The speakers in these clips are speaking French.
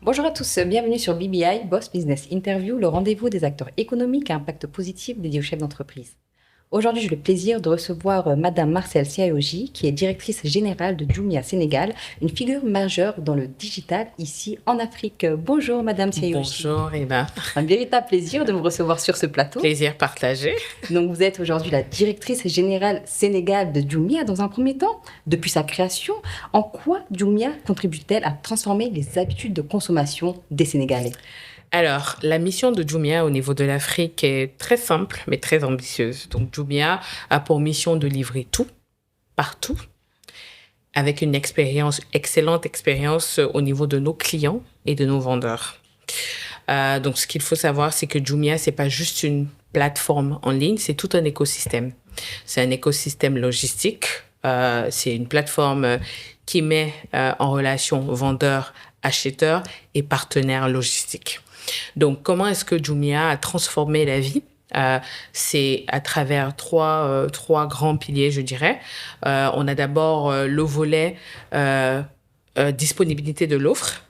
Bonjour à tous, bienvenue sur BBI, Boss Business Interview, le rendez-vous des acteurs économiques à impact positif dédié aux chefs d'entreprise. Aujourd'hui, j'ai le plaisir de recevoir Madame Marcel Siaoji, qui est directrice générale de Jumia Sénégal, une figure majeure dans le digital ici en Afrique. Bonjour Madame Siaoji. Bonjour Emma, Un véritable plaisir de vous recevoir sur ce plateau. plaisir partagé. Donc, vous êtes aujourd'hui la directrice générale Sénégal de Jumia dans un premier temps. Depuis sa création, en quoi Jumia contribue-t-elle à transformer les habitudes de consommation des Sénégalais? Alors, la mission de Jumia au niveau de l'Afrique est très simple, mais très ambitieuse. Donc, Jumia a pour mission de livrer tout, partout, avec une excellente expérience au niveau de nos clients et de nos vendeurs. Donc, ce qu'il faut savoir, c'est que Jumia, c'est pas juste une plateforme en ligne, c'est tout un écosystème. C'est un écosystème logistique. C'est une plateforme qui met en relation vendeurs, acheteurs et partenaires logistiques. Donc, comment est-ce que Jumia a transformé la vie? C'est à travers trois grands piliers, je dirais. On a d'abord le volet disponibilité de l'offre.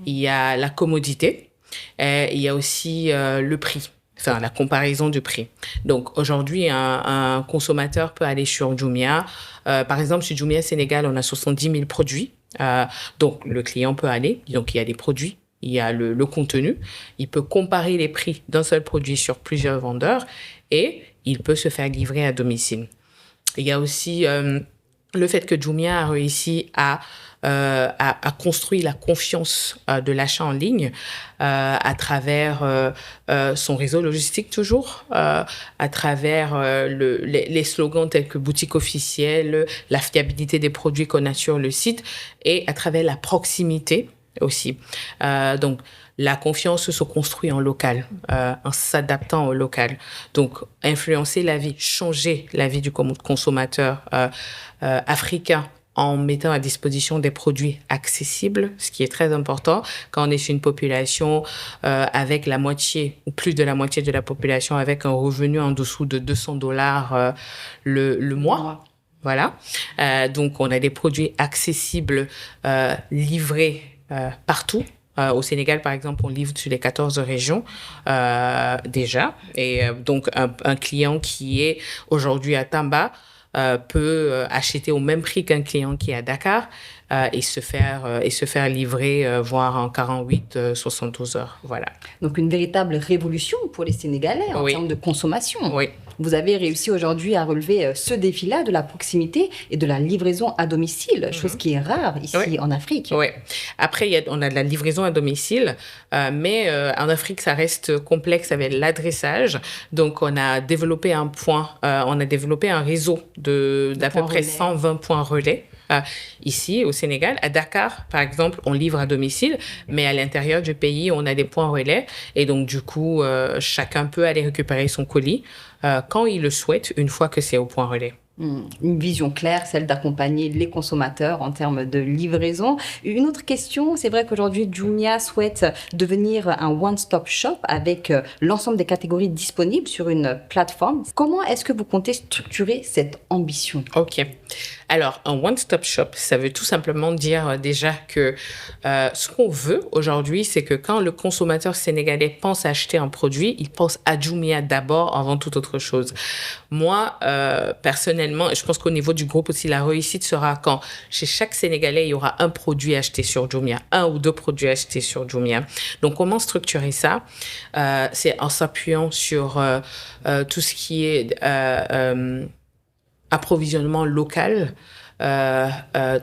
Il y a la commodité. Et il y a aussi le prix. Enfin, la comparaison du prix. Donc, aujourd'hui, un consommateur peut aller sur Jumia. Par exemple, sur Jumia Sénégal, on a 70 000 produits. Donc, le client peut aller. Donc, il y a des produits, il y a le contenu. Il peut comparer les prix d'un seul produit sur plusieurs vendeurs et il peut se faire livrer à domicile. Il y a aussi le fait que Jumia a réussi à construire la confiance de l'achat en ligne à travers son réseau logistique toujours, à travers les slogans tels que boutique officielle, la fiabilité des produits qu'on a sur le site et à travers la proximité aussi. Donc, la confiance se construit en local, en s'adaptant au local. Donc, influencer la vie, changer la vie du consommateur africain en mettant à disposition des produits accessibles, ce qui est très important quand on est sur une population avec la moitié ou plus de la moitié de la population avec un revenu en dessous de $200 le mois. Voilà. Donc, on a des produits accessibles livrés partout. Au Sénégal, par exemple, on livre sur les 14 régions déjà. Et donc, un client qui est aujourd'hui à Tamba peut acheter au même prix qu'un client qui est à Dakar et se faire livrer, voire en 48, 72 heures. Voilà. Donc, une véritable révolution pour les Sénégalais en termes de consommation. Oui. Vous avez réussi aujourd'hui à relever ce défi-là de la proximité et de la livraison à domicile, chose qui est rare ici en Afrique. Oui. Après, on a de la livraison à domicile, mais en Afrique, ça reste complexe avec l'adressage. Donc, on a développé un réseau d'à peu près 120 points relais. Ici, au Sénégal, à Dakar, par exemple, on livre à domicile, mais à l'intérieur du pays, on a des points relais. Et donc, du coup, chacun peut aller récupérer son colis quand il le souhaite, une fois que c'est au point relais. Une vision claire, celle d'accompagner les consommateurs en termes de livraison. Une autre question, c'est vrai qu'aujourd'hui, Jumia souhaite devenir un one-stop shop avec l'ensemble des catégories disponibles sur une plateforme. Comment est-ce que vous comptez structurer cette ambition? OK. Alors, un one-stop shop, ça veut tout simplement dire déjà que ce qu'on veut aujourd'hui, c'est que quand le consommateur sénégalais pense acheter un produit, il pense à Jumia d'abord avant toute autre chose. Moi, personnellement, et je pense qu'au niveau du groupe aussi, la réussite sera quand chez chaque Sénégalais, il y aura un produit acheté sur Jumia, un ou deux produits achetés sur Jumia. Donc, comment structurer ça? C'est en s'appuyant sur tout ce qui est approvisionnement local,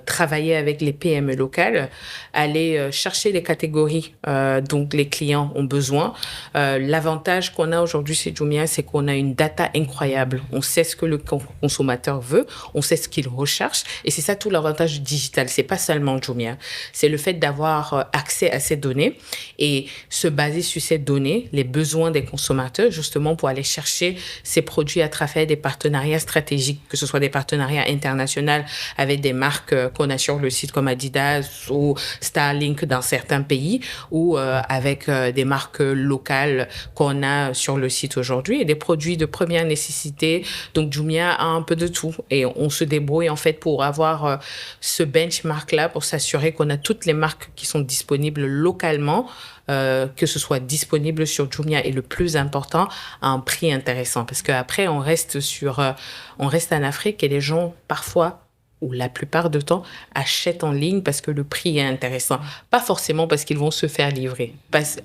travailler avec les PME locales, aller chercher les catégories dont les clients ont besoin. L'avantage qu'on a aujourd'hui chez Jumia, c'est qu'on a une data incroyable. On sait ce que le consommateur veut, on sait ce qu'il recherche, et c'est ça tout l'avantage du digital. C'est pas seulement Jumia, c'est le fait d'avoir accès à ces données et se baser sur ces données, les besoins des consommateurs, justement pour aller chercher ces produits à travers des partenariats stratégiques, que ce soit des partenariats internationaux avec des marques qu'on a sur le site comme Adidas ou Starlink dans certains pays, ou avec des marques locales qu'on a sur le site aujourd'hui, et des produits de première nécessité. Donc Jumia a un peu de tout, et on se débrouille en fait pour avoir ce benchmark-là, pour s'assurer qu'on a toutes les marques qui sont disponibles localement, que ce soit disponible sur Jumia, et le plus important, à un prix intéressant. Parce qu'après, on reste en Afrique, et les gens, parfois, ou la plupart du temps, achètent en ligne parce que le prix est intéressant. Pas forcément parce qu'ils vont se faire livrer. Parce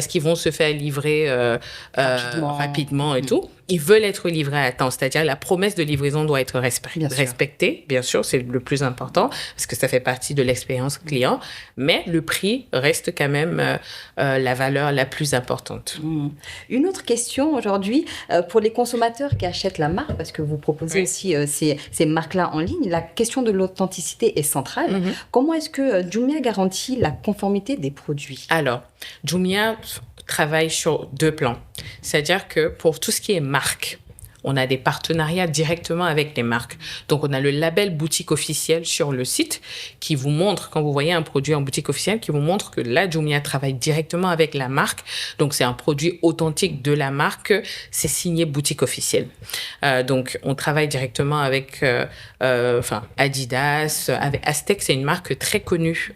qu'ils vont se faire livrer rapidement et tout. Ils veulent être livrés à temps. C'est-à-dire, la promesse de livraison doit être respectée. Bien sûr, c'est le plus important parce que ça fait partie de l'expérience client. Mais le prix reste quand même la valeur la plus importante. Une autre question aujourd'hui, pour les consommateurs qui achètent la marque, parce que vous proposez aussi ces marques-là en ligne, la question de l'authenticité est centrale. Comment est-ce que Jumia garantit la conformité des produits? Alors, Jumia travaille sur 2 plans. C'est-à-dire que pour tout ce qui est marque, on a des partenariats directement avec les marques. Donc, on a le label boutique officielle sur le site qui vous montre, quand vous voyez un produit en boutique officielle, qui vous montre que la Jumia travaille directement avec la marque. Donc, c'est un produit authentique de la marque. C'est signé boutique officielle. Donc, on travaille directement avec Adidas. Avec Aztec, c'est une marque très connue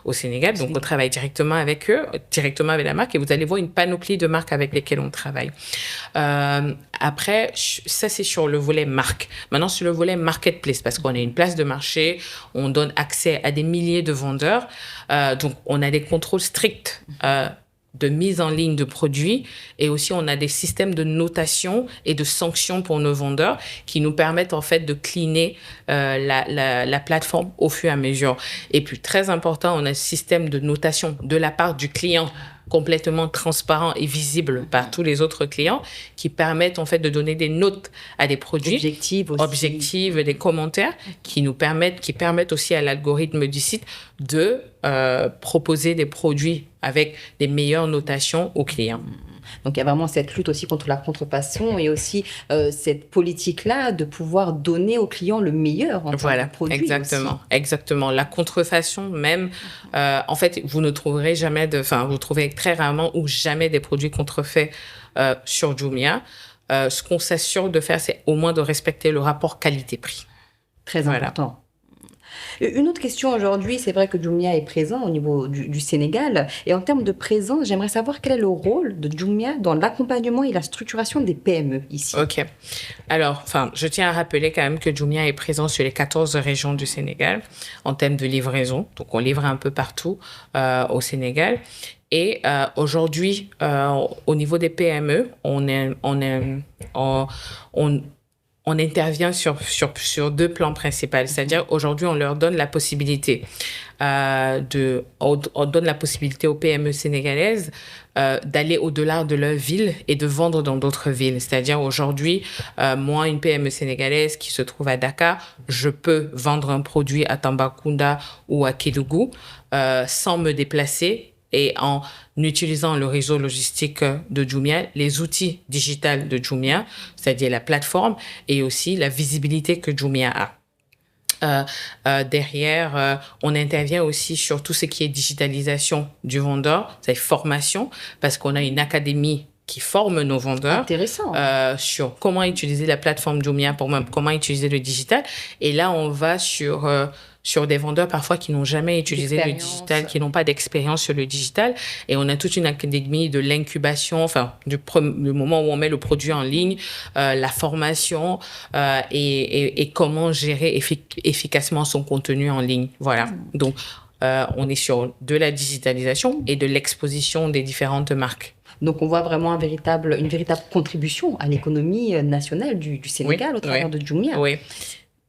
au Sénégal. Donc, on travaille directement avec eux, directement avec la marque. Et vous allez voir une panoplie de marques avec lesquelles on travaille. Après, ça, c'est sur le volet marque. Maintenant, sur le volet marketplace, parce qu'on a une place de marché, on donne accès à des milliers de vendeurs. Donc, on a des contrôles stricts de mise en ligne de produits, et aussi on a des systèmes de notation et de sanctions pour nos vendeurs qui nous permettent en fait de cleaner la plateforme au fur et à mesure. Et puis, très important, on a un système de notation de la part du client complètement transparent et visible par tous les autres clients, qui permettent en fait de donner des notes à des produits objectives, des commentaires qui permettent aussi à l'algorithme du site de proposer des produits avec des meilleures notations aux clients. Donc, il y a vraiment cette lutte aussi contre la contrefaçon, et aussi cette politique-là de pouvoir donner aux clients le meilleur en termes de produits. Exactement. La contrefaçon même, en fait, vous ne trouverez vous trouvez très rarement ou jamais des produits contrefaits sur Jumia. Ce qu'on s'assure de faire, c'est au moins de respecter le rapport qualité-prix. Très important. Une autre question aujourd'hui, c'est vrai que Jumia est présent au niveau du Sénégal. Et en termes de présence, j'aimerais savoir quel est le rôle de Jumia dans l'accompagnement et la structuration des PME ici. OK. Alors, je tiens à rappeler quand même que Jumia est présent sur les 14 régions du Sénégal en termes de livraison. Donc, on livre un peu partout au Sénégal. Et aujourd'hui, au niveau des PME, on intervient sur 2 plans principaux. C'est-à-dire, aujourd'hui, on leur donne la possibilité on donne la possibilité aux PME sénégalaises d'aller au-delà de leur ville et de vendre dans d'autres villes. C'est-à-dire, aujourd'hui, moi, une PME sénégalaise qui se trouve à Dakar, je peux vendre un produit à Tambacounda ou à Kédougou sans me déplacer, et en utilisant le réseau logistique de Jumia, les outils digitaux de Jumia, c'est-à-dire la plateforme, et aussi la visibilité que Jumia a. Derrière, on intervient aussi sur tout ce qui est digitalisation du vendeur, c'est-à-dire formation, parce qu'on a une académie qui forme nos vendeurs sur comment utiliser la plateforme Jumia, comment utiliser le digital. Et là, on va sur des vendeurs parfois qui n'ont jamais utilisé le digital, qui n'ont pas d'expérience sur le digital. Et on a toute une académie de l'incubation, du moment où on met le produit en ligne, la formation et comment gérer efficacement son contenu en ligne. Voilà. Donc, on est sur de la digitalisation et de l'exposition des différentes marques. Donc, on voit vraiment une véritable contribution à l'économie nationale du Sénégal au travers de Jumia. Oui.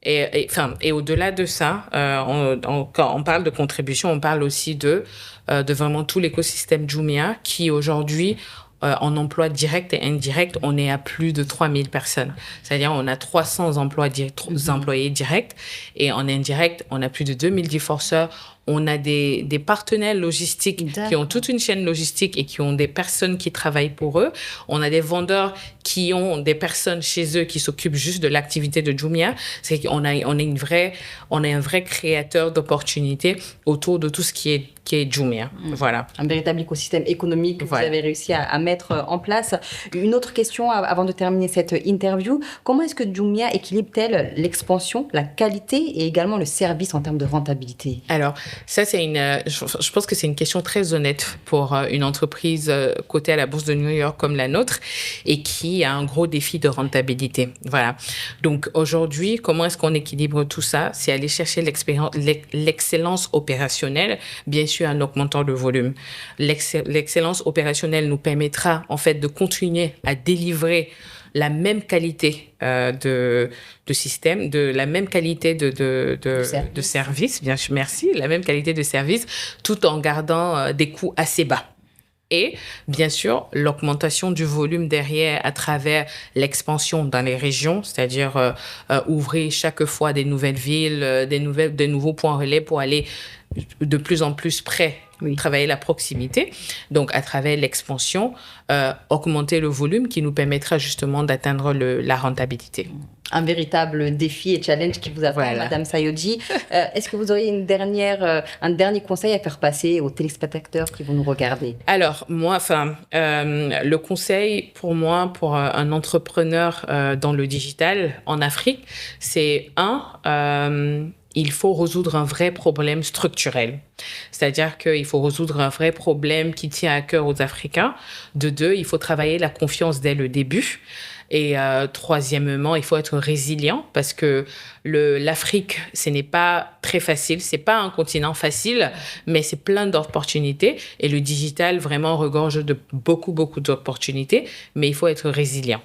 Et au-delà de ça, quand on parle de contribution, on parle aussi de vraiment tout l'écosystème Jumia qui aujourd'hui, en emploi direct et indirect, on est à plus de 3000 personnes. C'est-à-dire, on a 300 employés directs, et en indirect, on a plus de 2010 forceurs. On a des partenaires logistiques qui ont toute une chaîne logistique et qui ont des personnes qui travaillent pour eux. On a des vendeurs qui ont des personnes chez eux qui s'occupent juste de l'activité de Jumia. C'est qu'on a un vrai créateur d'opportunités autour de tout ce qui est Jumia. Voilà. Un véritable écosystème économique que vous avez réussi à mettre en place. Une autre question avant de terminer cette interview. Comment est-ce que Jumia équilibre-t-elle l'expansion, la qualité et également le service en termes de rentabilité? Alors, ça, je pense que c'est une question très honnête pour une entreprise cotée à la bourse de New York comme la nôtre et qui a un gros défi de rentabilité. Voilà. Donc, aujourd'hui, comment est-ce qu'on équilibre tout ça? C'est aller chercher l'excellence opérationnelle, bien sûr, en augmentant le volume. L'excellence opérationnelle nous permettra, en fait, de continuer à délivrer la même qualité de système, la même qualité de service, bien sûr, merci, la même qualité de service, tout en gardant des coûts assez bas. Et bien sûr, l'augmentation du volume derrière à travers l'expansion dans les régions, c'est-à-dire ouvrir chaque fois des nouvelles villes, des nouveaux points relais pour aller de plus en plus près, travailler la proximité. Donc, à travers l'expansion, augmenter le volume qui nous permettra justement d'atteindre la rentabilité. Un véritable défi et challenge qui vous attend, Madame Sayodji. Est-ce que vous auriez un dernier conseil à faire passer aux téléspectateurs qui vont nous regarder? Alors, moi, le conseil pour moi, pour un entrepreneur dans le digital en Afrique, c'est il faut résoudre un vrai problème structurel. C'est-à-dire qu'il faut résoudre un vrai problème qui tient à cœur aux Africains. De deux, il faut travailler la confiance dès le début. Et troisièmement, il faut être résilient parce que l'Afrique, ce n'est pas très facile. C'est pas un continent facile, mais c'est plein d'opportunités. Et le digital vraiment regorge de beaucoup, beaucoup d'opportunités. Mais il faut être résilient.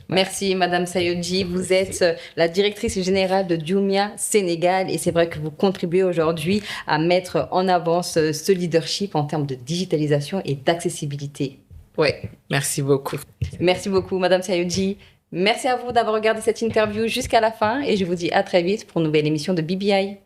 Merci Madame Sayodji, vous êtes la directrice générale de Jumia Sénégal et c'est vrai que vous contribuez aujourd'hui à mettre en avant ce leadership en termes de digitalisation et d'accessibilité. Ouais, merci beaucoup. Merci beaucoup Madame Sayodji. Merci à vous d'avoir regardé cette interview jusqu'à la fin et je vous dis à très vite pour une nouvelle émission de BBI.